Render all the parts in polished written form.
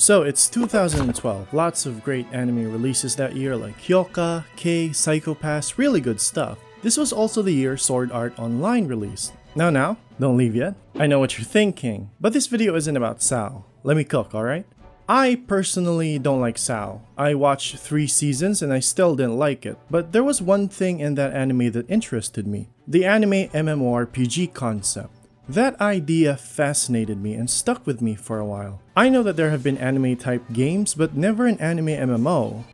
So it's 2012, lots of great anime releases that year like Hyoka, K, Psycho Pass, really good stuff. This was also the year Sword Art Online released. Now, don't leave yet. I know what you're thinking, but this video isn't about Sao. Let me cook, alright? I personally don't like Sao. I watched 3 seasons and I still didn't like it, but there was one thing in that anime that interested me. The anime MMORPG concept. That idea fascinated me and stuck with me for a while. I know that there have been anime type games, but never an anime MMO.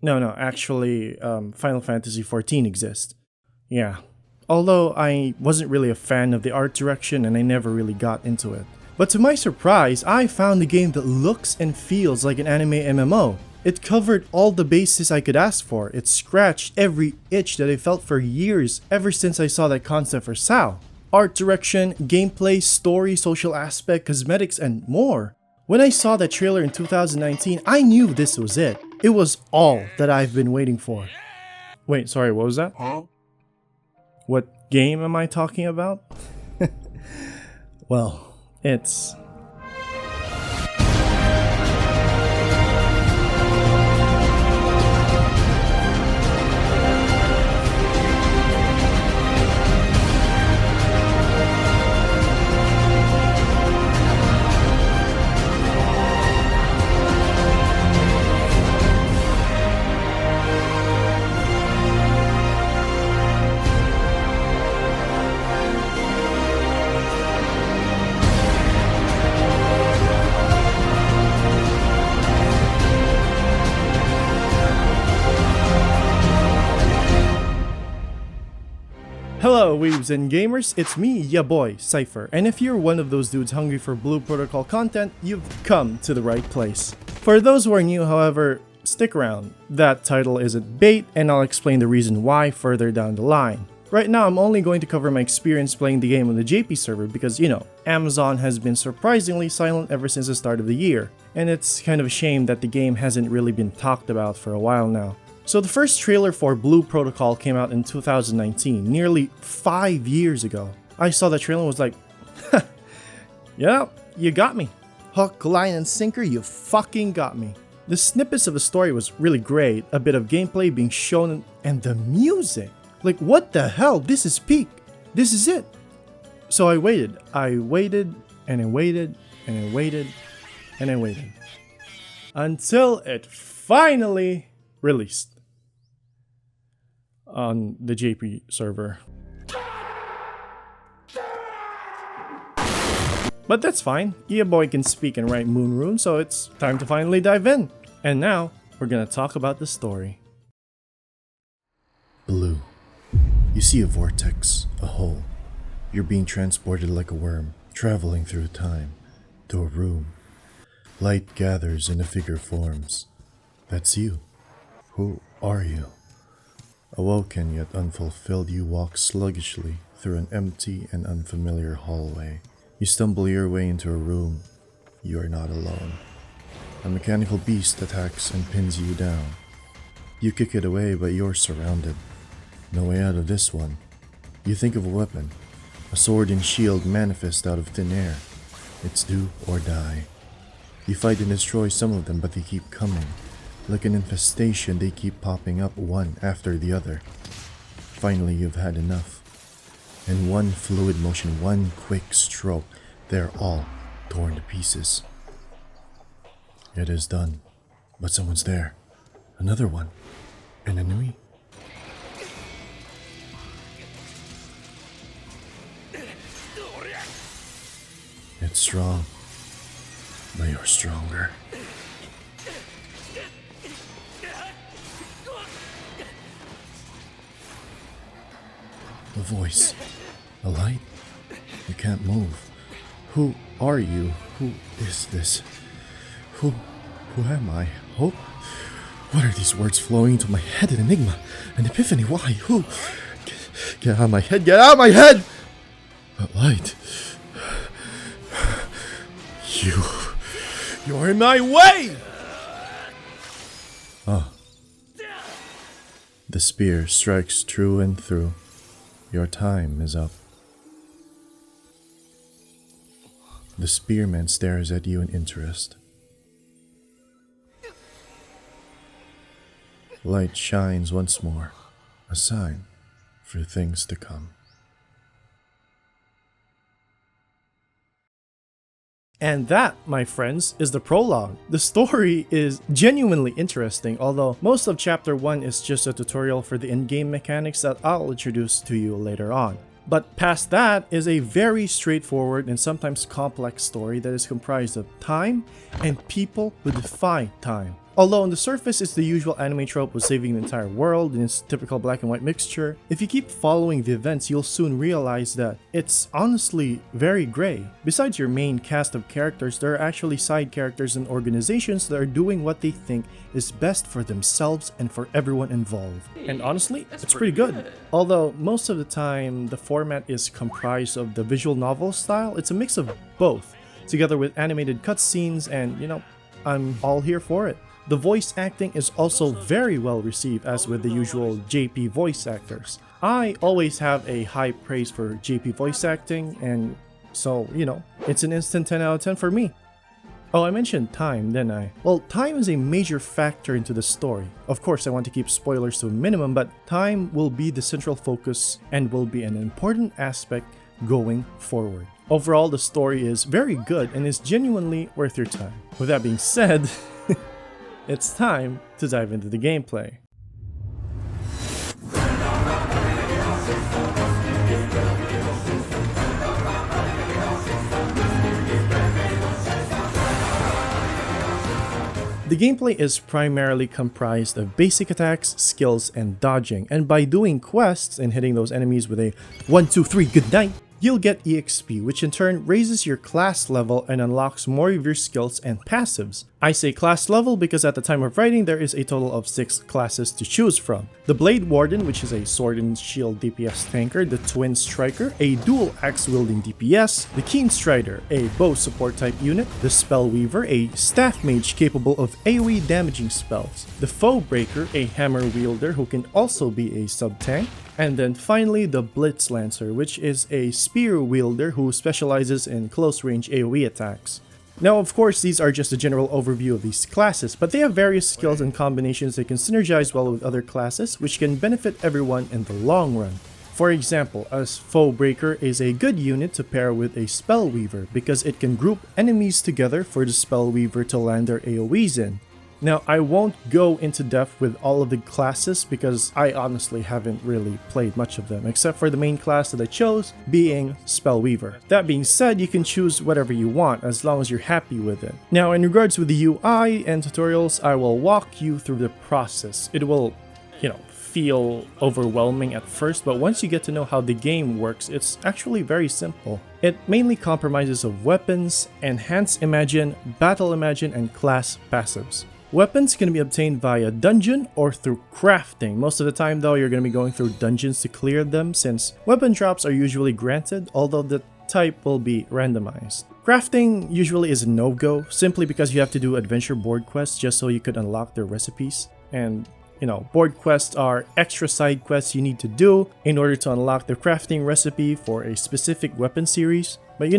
No, actually, Final Fantasy XIV exists. Yeah. Although I wasn't really a fan of the art direction and I never really got into it. But to my surprise, I found a game that looks and feels like an anime MMO. It covered all the bases I could ask for. It scratched every itch that I felt for years ever since I saw that concept for Sao. Art direction, gameplay, story, social aspect, cosmetics, and more. When I saw that trailer in 2019, I knew this was it. It was all that I've been waiting for. Wait, sorry, what was that? Huh? What game am I talking about? Well, it's... Hello weebs and gamers, it's me, ya boy, Cypher, and if you're one of those dudes hungry for Blue Protocol content, you've come to the right place. For those who are new, however, stick around. That title isn't bait, and I'll explain the reason why further down the line. Right now, I'm only going to cover my experience playing the game on the JP server because, you know, Amazon has been surprisingly silent ever since the start of the year, and it's kind of a shame that the game hasn't really been talked about for a while now. So the first trailer for Blue Protocol came out in 2019, nearly 5 years ago. I saw that trailer and was like, yeah, you got me. Hook, line, and sinker, you fucking got me. The snippets of the story was really great, a bit of gameplay being shown, and the music. Like, what the hell? This is peak. This is it. So I waited, and I waited, and I waited, and I waited. Until it finally released on the JP server. But that's fine, your boy can speak and write moonrunes, so it's time to finally dive in. And now, we're gonna talk about the story. Blue. You see a vortex, a hole. You're being transported like a worm, traveling through time, to a room. Light gathers and a figure forms. That's you. Who are you? Awoken yet unfulfilled, you walk sluggishly through an empty and unfamiliar hallway. You stumble your way into a room. You are not alone. A mechanical beast attacks and pins you down. You kick it away, but you're surrounded. No way out of this one. You think of a weapon. A sword and shield manifest out of thin air. It's do or die. You fight and destroy some of them, but they keep coming. Like an infestation, they keep popping up one after the other. Finally, you've had enough. In one fluid motion, one quick stroke, they're all torn to pieces. It is done. But someone's there. Another one. An enemy? It's strong. But you're stronger. A voice. A light. You can't move. Who are you? Who is this? Who am I? Hope? What are these words flowing into my head? An enigma. An epiphany. Why? Who? Get out of my head. Get out of my head! But light. You're in my way! Oh. The spear strikes true and through. Your time is up. The spearman stares at you in interest. Light shines once more, a sign for things to come. And that, my friends, is the prologue. The story is genuinely interesting, although most of chapter 1 is just a tutorial for the in-game mechanics that I'll introduce to you later on. But past that is a very straightforward and sometimes complex story that is comprised of time and people who defy time. Although on the surface it's the usual anime trope of saving the entire world in its typical black and white mixture, if you keep following the events you'll soon realize that it's honestly very grey. Besides your main cast of characters, there are actually side characters and organizations that are doing what they think is best for themselves and for everyone involved. And honestly, it's pretty good. Although most of the time the format is comprised of the visual novel style, it's a mix of both, together with animated cutscenes, and I'm all here for it. The voice acting is also very well received, as with the usual JP voice actors. I always have a high praise for JP voice acting, and so, it's an instant 10 out of 10 for me. Oh, I mentioned time, didn't I? Well, time is a major factor into the story. Of course, I want to keep spoilers to a minimum, but time will be the central focus and will be an important aspect going forward. Overall, the story is very good and is genuinely worth your time. With that being said, it's time to dive into the gameplay. The gameplay is primarily comprised of basic attacks, skills, and dodging, and by doing quests and hitting those enemies with a 1, 2, 3 good night, you'll get EXP, which in turn raises your class level and unlocks more of your skills and passives. I say class level because at the time of writing there is a total of 6 classes to choose from. The Blade Warden, which is a sword and shield DPS tanker, the Twin Striker, a dual axe wielding DPS, the Keen Strider, a bow support type unit, the Spell Weaver, a staff mage capable of AoE damaging spells, the Foe Breaker, a hammer wielder who can also be a sub-tank, and then finally the Blitz Lancer, which is a spear wielder who specializes in close range AoE attacks. Now of course these are just a general overview of these classes, but they have various skills and combinations that can synergize well with other classes, which can benefit everyone in the long run. For example, a Foe Breaker is a good unit to pair with a Spell Weaver because it can group enemies together for the Spell Weaver to land their AoEs in. Now, I won't go into depth with all of the classes because I honestly haven't really played much of them, except for the main class that I chose, being Spell Weaver. That being said, you can choose whatever you want as long as you're happy with it. Now, in regards with the UI and tutorials, I will walk you through the process. It will, feel overwhelming at first, but once you get to know how the game works, it's actually very simple. It mainly compromises of weapons, Enhance Imagine, Battle Imagine, and class passives. Weapons can be obtained via dungeon or through crafting. Most of the time though, you're going to be going through dungeons to clear them, since weapon drops are usually granted, although the type will be randomized. Crafting usually is a no-go, simply because you have to do adventure board quests just so you could unlock their recipes. And board quests are extra side quests you need to do in order to unlock the crafting recipe for a specific weapon series. But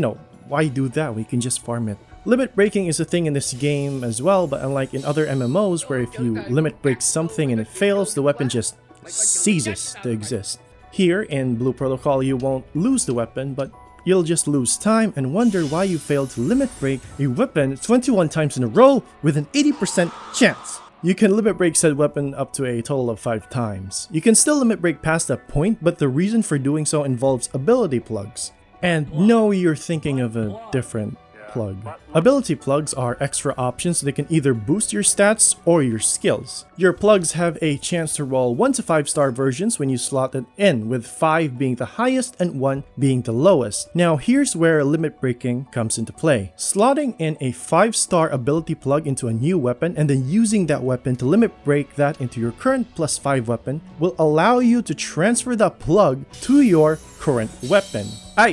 why do that? We can just farm it. Limit breaking is a thing in this game as well, but unlike in other MMOs where if you limit break something and it fails, the weapon just ceases to exist. Here in Blue Protocol, you won't lose the weapon, but you'll just lose time and wonder why you failed to limit break a weapon 21 times in a row with an 80% chance. You can limit break said weapon up to a total of 5 times. You can still limit break past that point, but the reason for doing so involves ability plugs. And no, you're thinking of a different plug. Ability plugs are extra options that can either boost your stats or your skills. Your plugs have a chance to roll 1 to 5 star versions when you slot it in, with 5 being the highest and 1 being the lowest. Now here's where limit breaking comes into play. Slotting in a 5-star ability plug into a new weapon and then using that weapon to limit break that into your current +5 weapon will allow you to transfer that plug to your current weapon. Are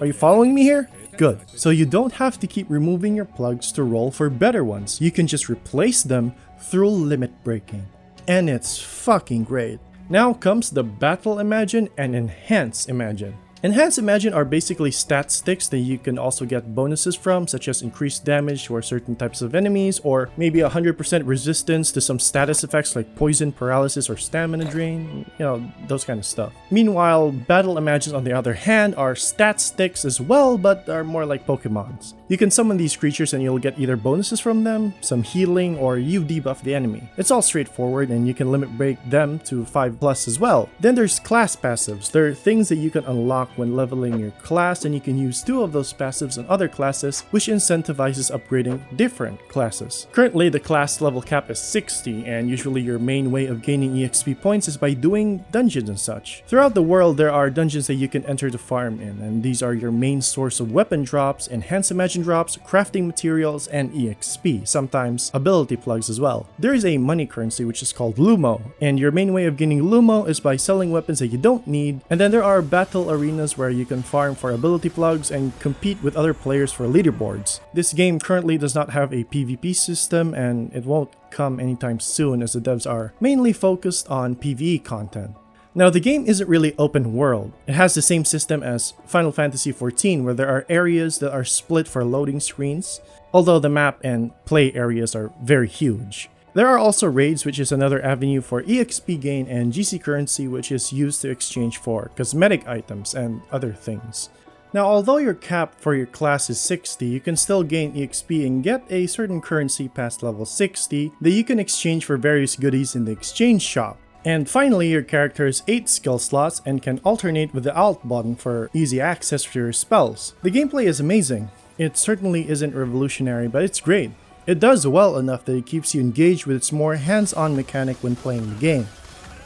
you following me here? Good. So you don't have to keep removing your plugs to roll for better ones. You can just replace them through limit breaking. And it's fucking great. Now comes the Battle Imagine and Enhance Imagine. Enhance Imagine are basically stat sticks that you can also get bonuses from, such as increased damage for certain types of enemies, or maybe 100% resistance to some status effects like poison, paralysis, or stamina drain, you know, those kind of stuff. Meanwhile, Battle Imagines on the other hand are stat sticks as well, but are more like Pokemons. You can summon these creatures and you'll get either bonuses from them, some healing, or you debuff the enemy. It's all straightforward and you can limit break them to 5+ as well. Then there's class passives. They're things that you can unlock when leveling your class, and you can use 2 of those passives on other classes, which incentivizes upgrading different classes. Currently, the class level cap is 60, and usually your main way of gaining EXP points is by doing dungeons and such. Throughout the world, there are dungeons that you can enter to farm in, and these are your main source of weapon drops, Enhance Imagine drops, crafting materials, and EXP, sometimes ability plugs as well. There is a money currency which is called Lumo, and your main way of gaining Lumo is by selling weapons that you don't need, and then there are battle arenas where you can farm for ability plugs and compete with other players for leaderboards. This game currently does not have a PvP system, and it won't come anytime soon as the devs are mainly focused on PvE content. Now, the game isn't really open world. It has the same system as Final Fantasy XIV, where there are areas that are split for loading screens, although the map and play areas are very huge. There are also raids, which is another avenue for EXP gain, and GC currency, which is used to exchange for cosmetic items and other things. Now, although your cap for your class is 60, you can still gain EXP and get a certain currency past level 60 that you can exchange for various goodies in the exchange shop. And finally, your character has 8 skill slots and can alternate with the Alt button for easy access to your spells. The gameplay is amazing. It certainly isn't revolutionary, but it's great. It does well enough that it keeps you engaged with its more hands-on mechanic when playing the game.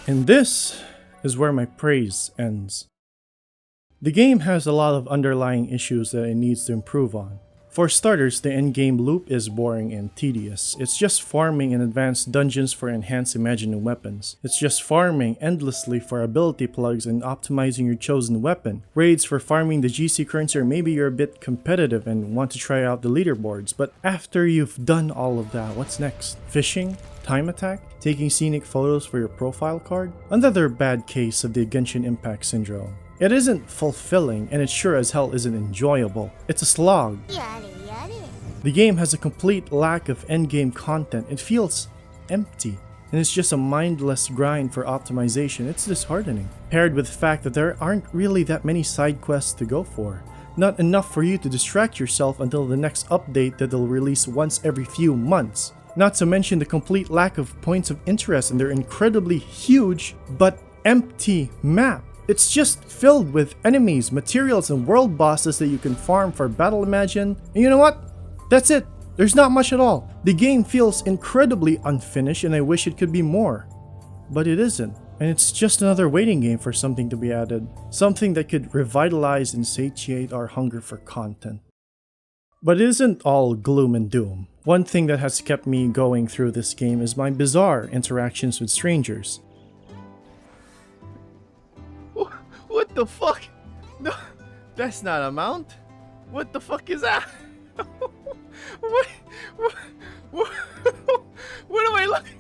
And this is where my praise ends. The game has a lot of underlying issues that it needs to improve on. For starters, the endgame loop is boring and tedious. It's just farming in advanced dungeons for enhanced imagined weapons. It's just farming endlessly for ability plugs and optimizing your chosen weapon. Raids for farming the GC currency, or maybe you're a bit competitive and want to try out the leaderboards. But after you've done all of that, what's next? Fishing? Time attack? Taking scenic photos for your profile card? Another bad case of the Genshin Impact syndrome. It isn't fulfilling, and it sure as hell isn't enjoyable. It's a slog. The game has a complete lack of endgame content. It feels empty, and it's just a mindless grind for optimization. It's disheartening, paired with the fact that there aren't really that many side quests to go for. Not enough for you to distract yourself until the next update that they'll release once every few months. Not to mention the complete lack of points of interest in their incredibly huge but empty map. It's just filled with enemies, materials, and world bosses that you can farm for Battle Imagine. And you know what? That's it. There's not much at all. The game feels incredibly unfinished, and I wish it could be more. But it isn't. And it's just another waiting game for something to be added. Something that could revitalize and satiate our hunger for content. But it isn't all gloom and doom. One thing that has kept me going through this game is my bizarre interactions with strangers. What the fuck? No, that's not a mount. What the fuck is that? what am I looking?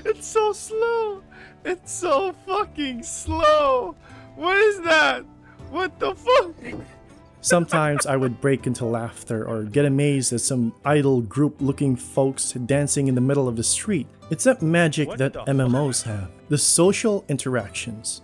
It's so slow. It's so fucking slow. What is that? What the fuck? Sometimes I would break into laughter or get amazed at some idle group-looking folks dancing in the middle of the street. It's that magic that MMOs have. The social interactions.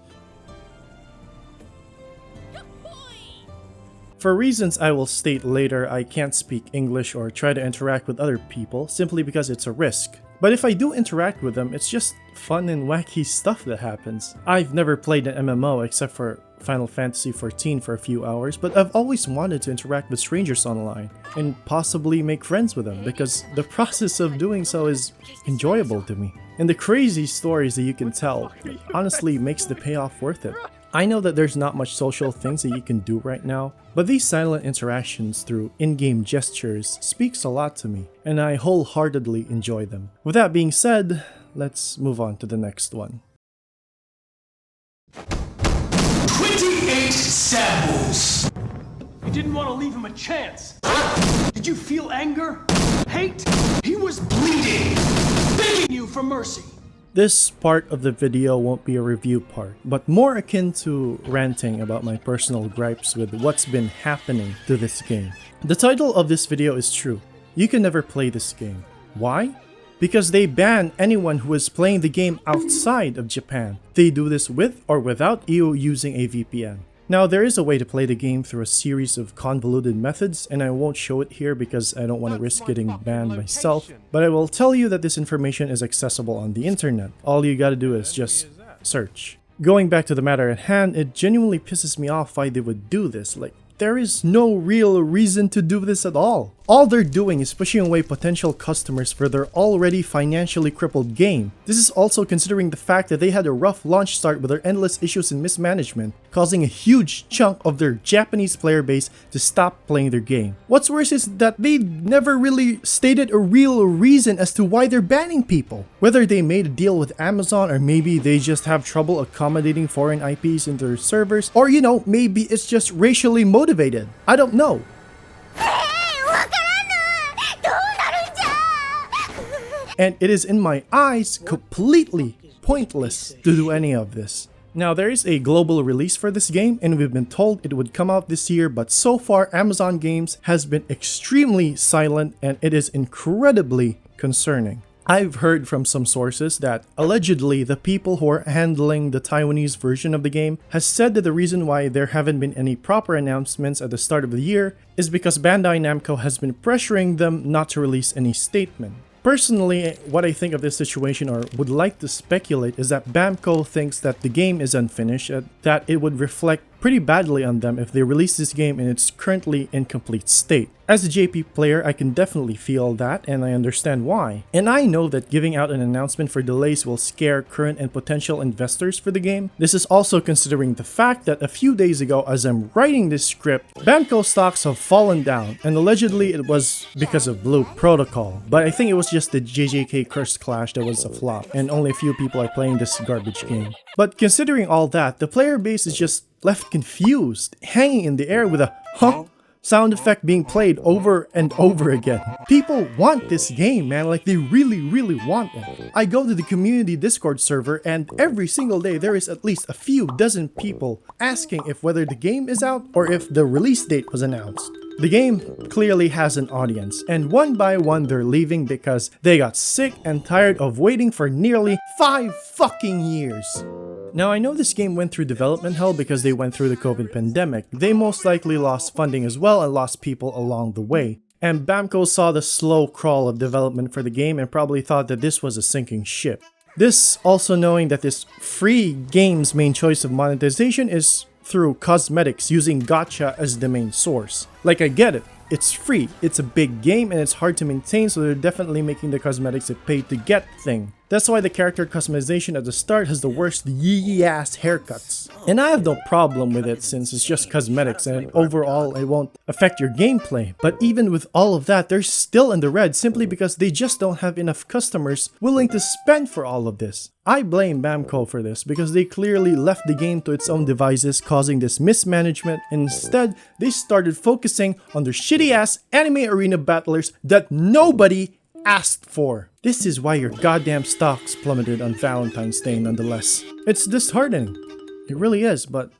For reasons I will state later, I can't speak English or try to interact with other people simply because it's a risk. But if I do interact with them, it's just fun and wacky stuff that happens. I've never played an MMO except for Final Fantasy XIV for a few hours, but I've always wanted to interact with strangers online and possibly make friends with them because the process of doing so is enjoyable to me. And the crazy stories that you can tell honestly makes the payoff worth it. I know that there's not much social things that you can do right now, but these silent interactions through in-game gestures speaks a lot to me, and I wholeheartedly enjoy them. With that being said, let's move on to the next one. 28 samples! You didn't want to leave him a chance. Did you feel anger? Hate? He was bleeding, begging you for mercy. This part of the video won't be a review part, but more akin to ranting about my personal gripes with what's been happening to this game. The title of this video is true. You can never play this game. Why? Because they ban anyone who is playing the game outside of Japan. They do this with or without you using a VPN. Now, there is a way to play the game through a series of convoluted methods, and I won't show it here because I don't want to risk getting banned myself, but I will tell you that this information is accessible on the internet. All you gotta do is just search. Going back to the matter at hand, it genuinely pisses me off why they would do this. Like, there is no real reason to do this at all. All they're doing is pushing away potential customers for their already financially crippled game. This is also considering the fact that they had a rough launch start with their endless issues and mismanagement, causing a huge chunk of their Japanese player base to stop playing their game. What's worse is that they never really stated a real reason as to why they're banning people. Whether they made a deal with Amazon, or maybe they just have trouble accommodating foreign IPs into their servers, or maybe it's just racially motivated. I don't know. And it is in my eyes completely pointless to do any of this. Now, there is a global release for this game, and we've been told it would come out this year, but so far Amazon Games has been extremely silent, and it is incredibly concerning. I've heard from some sources that allegedly the people who are handling the Taiwanese version of the game has said that the reason why there haven't been any proper announcements at the start of the year is because Bandai Namco has been pressuring them not to release any statement. Personally, what I think of this situation, or would like to speculate, is that Bamco thinks that the game is unfinished, that it would reflect pretty badly on them if they release this game in its currently incomplete state. As a JP player, I can definitely feel that, and I understand why. And I know that giving out an announcement for delays will scare current and potential investors for the game. This is also considering the fact that a few days ago, as I'm writing this script, Bamco stocks have fallen down, and allegedly it was because of Blue Protocol. But I think it was just the JJK Cursed Clash that was a flop, and only a few people are playing this garbage game. But considering all that, the player base is just left confused, hanging in the air with a huh sound effect being played over and over again. People want this game, man, like they really want it. I go to the community Discord server, and every single day there is at least a few dozen people asking if whether the game is out or if the release date was announced. The game clearly has an audience, and one by one they're leaving because they got sick and tired of waiting for nearly 5 fucking years. Now, I know this game went through development hell because they went through the COVID pandemic. They most likely lost funding as well and lost people along the way. And Bamco saw the slow crawl of development for the game and probably thought that this was a sinking ship. This also knowing that this free game's main choice of monetization is through cosmetics, using gacha as the main source. Like, I get it. It's free, it's a big game, and it's hard to maintain, so they're definitely making the cosmetics a pay-to-get thing. That's why the character customization at the start has the worst yee-ass haircuts. And I have no problem with it since it's just cosmetics and overall it won't affect your gameplay. But even with all of that, they're still in the red simply because they just don't have enough customers willing to spend for all of this. I blame Bamco for this because they clearly left the game to its own devices, causing this mismanagement, and instead they started focusing on their shitty-ass anime arena battlers that nobody asked for. This is why your goddamn stocks plummeted on Valentine's Day nonetheless. It's disheartening. It really is, but...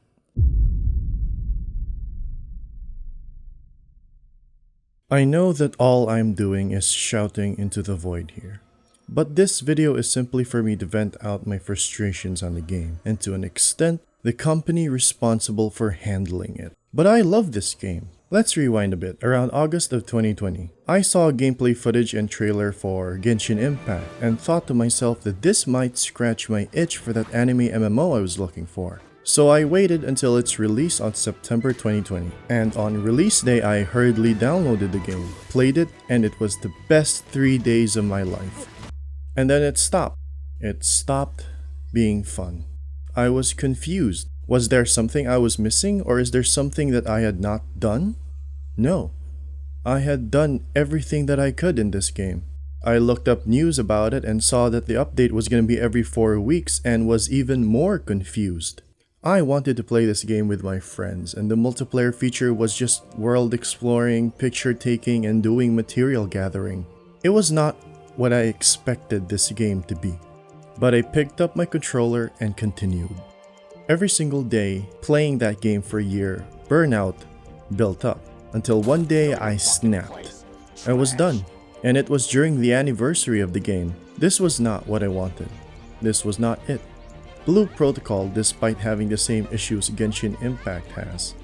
I know that all I'm doing is shouting into the void here. But this video is simply for me to vent out my frustrations on the game, and to an extent, the company responsible for handling it. But I love this game. Let's rewind a bit. Around August of 2020, I saw gameplay footage and trailer for Genshin Impact and thought to myself that this might scratch my itch for that anime MMO I was looking for. So I waited until its release on September 2020, and on release day I hurriedly downloaded the game, played it, and it was the best 3 days of my life. And then it stopped. It stopped being fun. I was confused. Was there something I was missing, or is there something that I had not done? No. I had done everything that I could in this game. I looked up news about it and saw that the update was going to be every 4 weeks and was even more confused. I wanted to play this game with my friends, and the multiplayer feature was just world exploring, picture taking, and doing material gathering. It was not what I expected this game to be. but I picked up my controller and continued. Every single day, playing that game for a year, burnout built up, until one day I snapped. I was done, and it was during the anniversary of the game. This was not what I wanted. This was not it. Blue Protocol, despite having the same issues Genshin Impact has,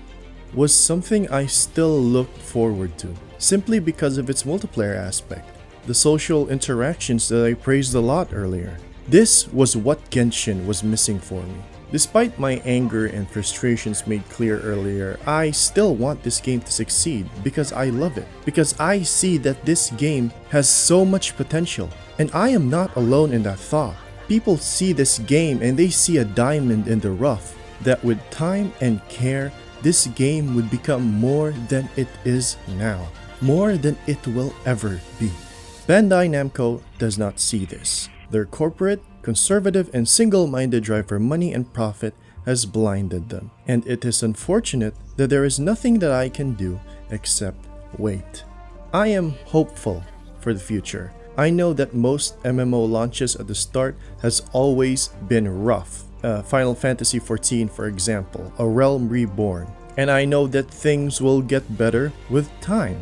was something I still looked forward to, simply because of its multiplayer aspect, the social interactions that I praised a lot earlier. This was what Genshin was missing for me. Despite my anger and frustrations made clear earlier, I still want this game to succeed because I love it, because I see that this game has so much potential, and I am not alone in that thought. People see this game and they see a diamond in the rough, that with time and care, this game would become more than it is now, more than it will ever be. Bandai Namco does not see this. Their corporate, conservative, and single-minded drive for money and profit has blinded them, and it is unfortunate that there is nothing that I can do except wait. I am hopeful for the future. I know that most MMO launches at the start has always been rough. Final Fantasy XIV, for example, A Realm Reborn. And I know that things will get better with time.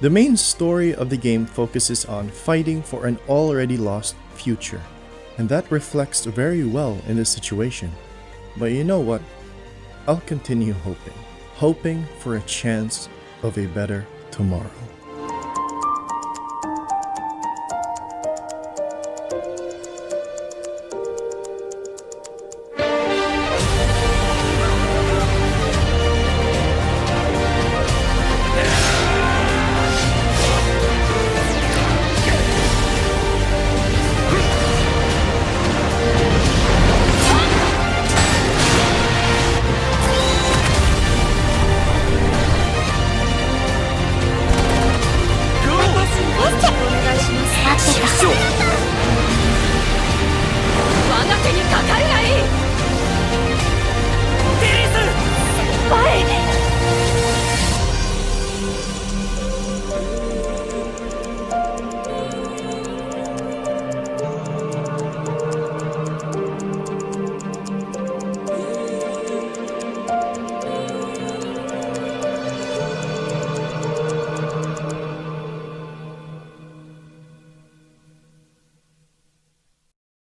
The main story of the game focuses on fighting for an already lost future, and that reflects very well in this situation. But you know what? I'll continue hoping for a chance of a better tomorrow.